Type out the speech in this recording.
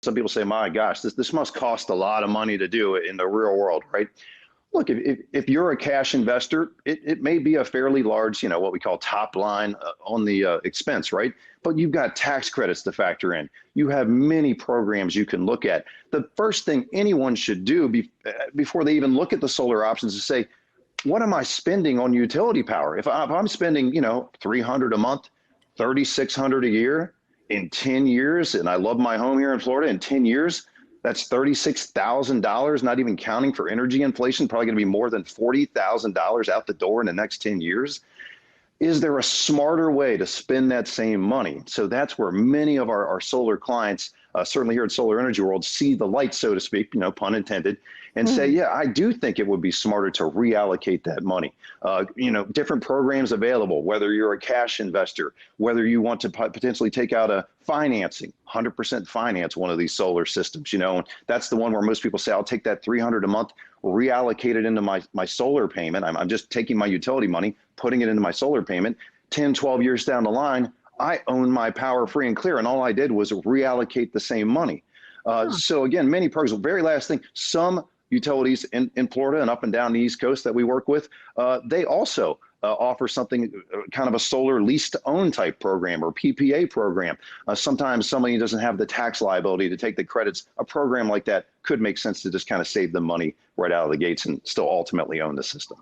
some people say, my gosh, this must cost a lot of money to do it in the real world, right? Look, if you're a cash investor, it may be a fairly large, what we call top line on the expense, right? But you've got tax credits to factor in. You have many programs you can look at. The first thing anyone should do before they even look at the solar options is say, what am I spending on utility power? If I'm spending, $300 a month, $3,600 a year in 10 years, and I love my home here in Florida, in 10 years, that's $36,000, not even counting for energy inflation, probably going to be more than $40,000 out the door in the next 10 years. Is there a smarter way to spend that same money? So that's where many of our solar clients, certainly here at Solar Energy World, see the light, so to speak, pun intended, and say, yeah, I do think it would be smarter to reallocate that money. Different programs available, whether you're a cash investor, whether you want to potentially take out a financing, 100% finance one of these solar systems, and that's the one where most people say, I'll take that $300 a month, reallocate it into my solar payment. I'm just taking my utility money, putting it into my solar payment. 10, 12 years down the line, I own my power free and clear, and all I did was reallocate the same money. So again, many programs. Very last thing, some utilities in Florida and up and down the East Coast that we work with, they also offer something kind of a solar lease to own type program or PPA program. Sometimes somebody doesn't have the tax liability to take the credits. A program like that could make sense to just kind of save them money right out of the gates and still ultimately own the system.